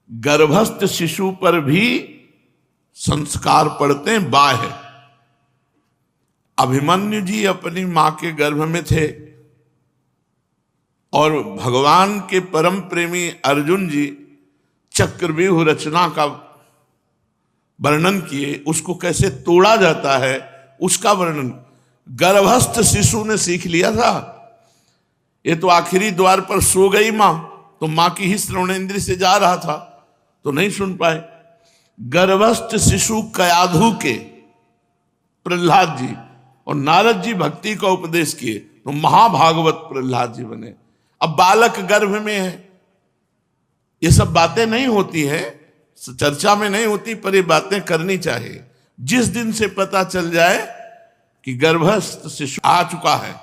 गर्भस्थ शिशु पर भी संस्कार पड़ते हैं बाह्य। अभिमन्यु जी अपनी मां के गर्भ में थे और भगवान के परम प्रेमी अर्जुन जी चक्रव्यूह रचना का वर्णन किए, उसको कैसे तोड़ा जाता है उसका वर्णन गर्भस्थ शिशु ने सीख लिया था। ये तो आखिरी द्वार पर सो गई मां, तो मां की ही श्रवणेंद्रिय से जा रहा था तो नहीं सुन पाए। गर्भस्थ शिशु कयाधु के प्रहलाद जी और नारद जी भक्ति का उपदेश किए तो महाभागवत प्रहलाद जी बने। अब बालक गर्भ में है, ये सब बातें नहीं होती है, चर्चा में नहीं होती, पर ये बातें करनी चाहिए। जिस दिन से पता चल जाए कि गर्भस्थ शिशु आ चुका है,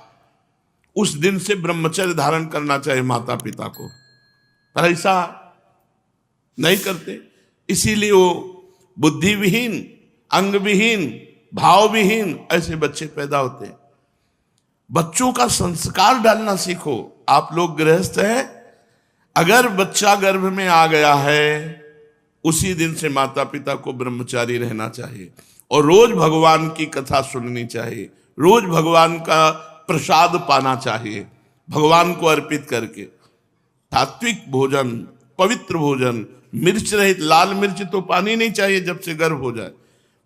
उस दिन से ब्रह्मचर्य धारण करना चाहिए माता पिता को, पर ऐसा नहीं करते। इसीलिए वो बुद्धिविहीन, अंगविहीन, भावविहीन ऐसे बच्चे पैदा होते हैं। बच्चों का संस्कार डालना सीखो। आप लोग गृहस्थ हैं, अगर बच्चा गर्भ में आ गया है उसी दिन से माता पिता को ब्रह्मचारी रहना चाहिए और रोज भगवान की कथा सुननी चाहिए, रोज भगवान का प्रसाद पाना चाहिए, भगवान को अर्पित करके। सात्विक भोजन, पवित्र भोजन, मिर्च रहित, लाल मिर्च तो पानी नहीं चाहिए जब से गर्भ हो जाए,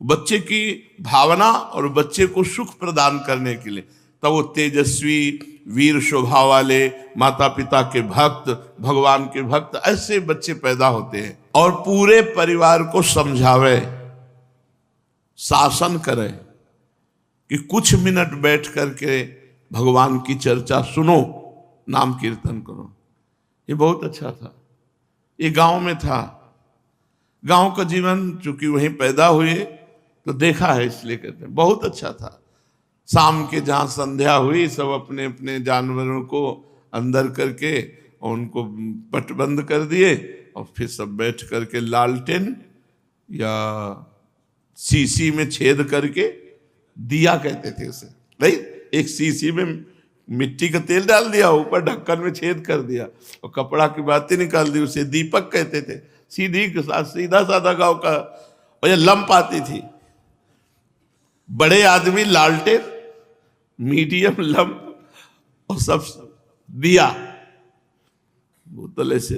बच्चे की भावना और बच्चे को सुख प्रदान करने के लिए। तब वो तेजस्वी, वीर शोभा वाले, माता पिता के भक्त, भगवान के भक्त ऐसे बच्चे पैदा होते हैं। और पूरे परिवार को समझावे, शासन करे कि कुछ मिनट बैठ करके भगवान की चर्चा सुनो, नाम कीर्तन करो। ये बहुत अच्छा था। ये गांव में था, गांव का जीवन चूंकि वहीं पैदा हुए तो देखा है, इसलिए कहते हैं बहुत अच्छा था। शाम के जहाँ संध्या हुई, सब अपने अपने जानवरों को अंदर करके और उनको पटबंद कर दिए और फिर सब बैठ करके लालटेन या सीसी में छेद करके, दिया कहते थे उसे, नहीं, एक सीसी में मिट्टी का तेल डाल दिया, ऊपर ढक्कन में छेद कर दिया और कपड़ा की बातें निकाल दी, उसे दीपक कहते थे। सीधा साधा गांव का। और ये लंप आती थी, बड़े आदमी लालटेन, मीडियम लंप और सब दिया, बोतल ऐसे।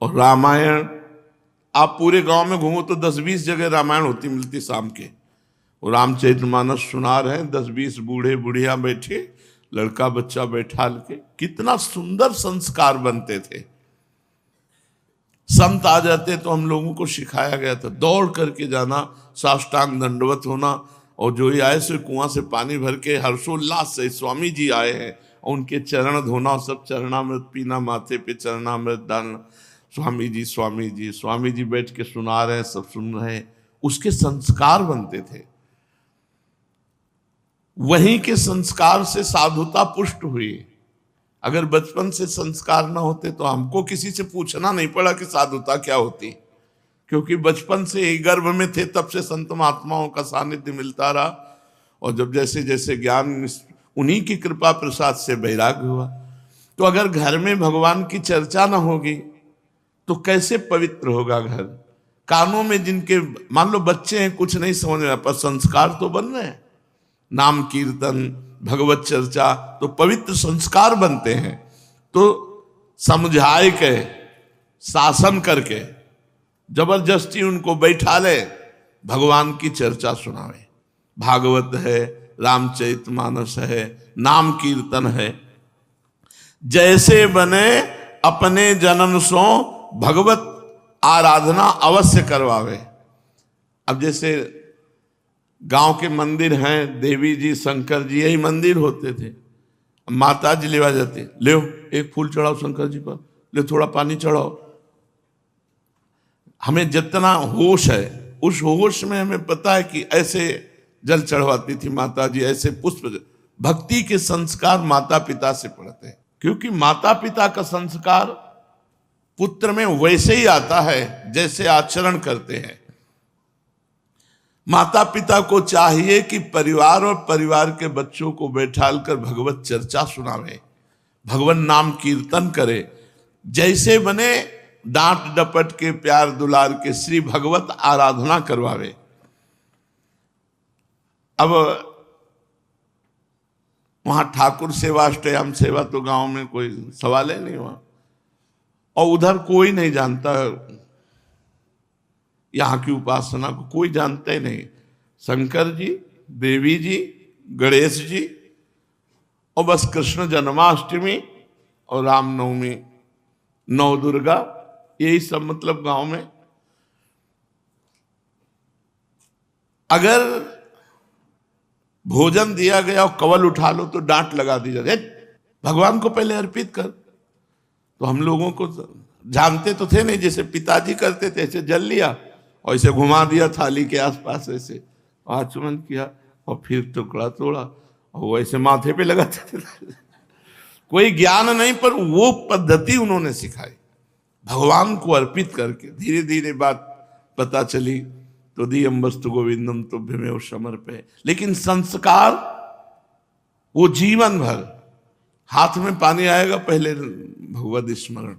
और रामायण आप पूरे गांव में घूमो तो 10-20 जगह रामायण होती मिलती शाम के। और रामचरितमानस सुना रहे, 10-20 बूढ़े बुढ़िया बैठे, लड़का बच्चा बैठा के, कितना सुंदर संस्कार बनते थे। संत आ जाते तो हम लोगों को सिखाया गया था दौड़ करके जाना, साष्टांग दंडवत होना, और जो ही आए से कुआं से पानी भर के हर्षोल्लास से स्वामी जी आए हैं और उनके चरण धोना, सब चरणामृत पीना, माथे पे चरणामृत डालना, स्वामी जी स्वामी जी। स्वामी जी बैठ के सुना रहे हैं, सब सुन रहे हैं, उसके संस्कार बनते थे। वहीं के संस्कार से साधुता पुष्ट हुई। अगर बचपन से संस्कार ना होते तो हमको किसी से पूछना नहीं पड़ा कि साधुता क्या होती, क्योंकि बचपन से ही गर्भ में थे, तब से संत महात्माओं का सानिध्य मिलता रहा। और जब जैसे जैसे ज्ञान, उन्हीं की कृपा प्रसाद से वैराग्य हुआ। तो अगर घर में भगवान की चर्चा ना होगी तो कैसे पवित्र होगा घर। कानों में जिनके, मान लो बच्चे हैं, कुछ नहीं समझ रहे, पर संस्कार तो बन रहे हैं। नाम कीर्तन, भगवत चर्चा, तो पवित्र संस्कार बनते हैं। तो समझाए के, शासन करके, जबरदस्ती उनको बैठा ले, भगवान की चर्चा सुनावे। भागवत है, रामचरितमानस है, नाम कीर्तन है। जैसे बने अपने जन्म सो भगवत आराधना अवश्य करवावे। अब जैसे गांव के मंदिर हैं, देवी जी, शंकर जी, यही मंदिर होते थे। माता जी लेवा जाते, ले एक फूल चढ़ाओ शंकर जी पर, ले थोड़ा पानी चढ़ाओ। हमें जितना होश है, उस होश में हमें पता है कि ऐसे जल चढ़वाती थी माता जी, ऐसे पुष्प। भक्ति के संस्कार माता पिता से पड़ते हैं, क्योंकि माता पिता का संस्कार पुत्र में वैसे ही आता है जैसे आचरण करते हैं। माता पिता को चाहिए कि परिवार और परिवार के बच्चों को बैठालकर भगवत चर्चा सुनावे, भगवान नाम कीर्तन करे। जैसे बने डांट डपट के प्यार दुलार के श्री भगवत आराधना करवावे। अब वहां ठाकुर सेवा अष्टयाम सेवा तो गांव में कोई सवाल ही नहीं हुआ, और उधर कोई नहीं जानता यहाँ की उपासना को, कोई जानता ही नहीं। शंकर जी, देवी जी, गणेश जी, और बस कृष्ण जन्माष्टमी और रामनवमी, नौ दुर्गा, यही सब मतलब गांव में। अगर भोजन दिया गया और कवल उठा लो तो डांट लगा दी जाती, भगवान को पहले अर्पित कर। तो हम लोगों को जानते तो थे नहीं, जैसे पिताजी करते थे ऐसे जल लिया और इसे घुमा दिया थाली के आसपास, ऐसे आचमन किया और फिर टुकड़ा तोड़ा और वैसे माथे पे लगाते थे। कोई ज्ञान नहीं, पर वो पद्धति उन्होंने सिखाई भगवान को अर्पित करके। धीरे धीरे बात पता चली तो दियम वस्तु गोविंदम तुभ्यमेव समर्पये। लेकिन संस्कार वो जीवन भर, हाथ में पानी आएगा पहले भगवद स्मरण,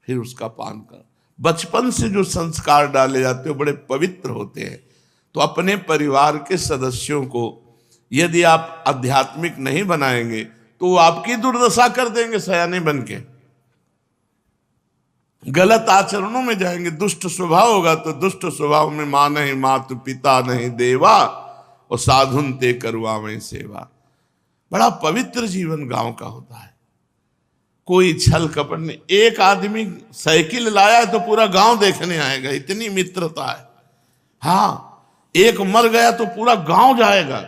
फिर उसका पान कर। बचपन से जो संस्कार डाले जाते हैं बड़े पवित्र होते हैं। तो अपने परिवार के सदस्यों को यदि आप आध्यात्मिक नहीं बनाएंगे तो वो आपकी दुर्दशा कर देंगे सयाने बन के, गलत आचरणों में जाएंगे। दुष्ट स्वभाव होगा तो दुष्ट स्वभाव में मां नहीं मातु पिता नहीं देवा, और साधुन ते करवावें सेवा। बड़ा पवित्र जीवन गांव का होता है, कोई छल कपट नहीं। एक आदमी साइकिल लाया है तो पूरा गांव देखने आएगा, इतनी मित्रता है। हाँ, एक मर गया तो पूरा गांव जाएगा,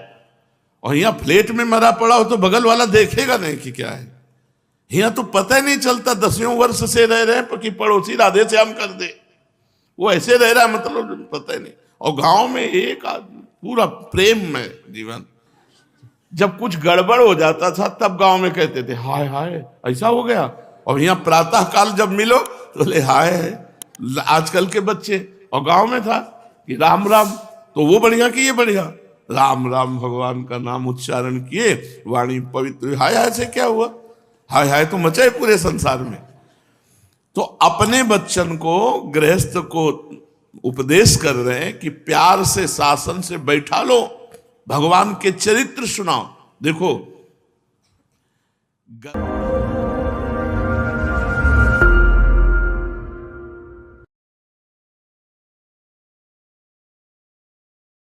और यहाँ फ्लैट में मरा पड़ा हो तो बगल वाला देखेगा नहीं कि क्या है। यहाँ तो पता ही नहीं चलता 10वें वर्ष से रह रहे कि पड़ोसी राधे श्याम कर दे, वो ऐसे रह रहा है, मतलब पता ही नहीं। और गांव में एक आदमी पूरा प्रेम में जीवन। जब कुछ गड़बड़ हो जाता था तब गांव में कहते थे हाय हाय ऐसा हो गया, और यहाँ प्रातः काल जब मिलो तो ले हाय है। आजकल के बच्चे, और गांव में था कि राम राम, तो वो बढ़िया कि ये बढ़िया, राम राम भगवान का नाम उच्चारण किए, वाणी पवित्र। हाय हाय से क्या हुआ, हाय हाय तो मचा है पूरे संसार में। तो अपने बच्चन को, गृहस्थ को उपदेश कर रहे हैं कि प्यार से शासन से बैठा लो, भगवान के चरित्र सुनाओ। देखो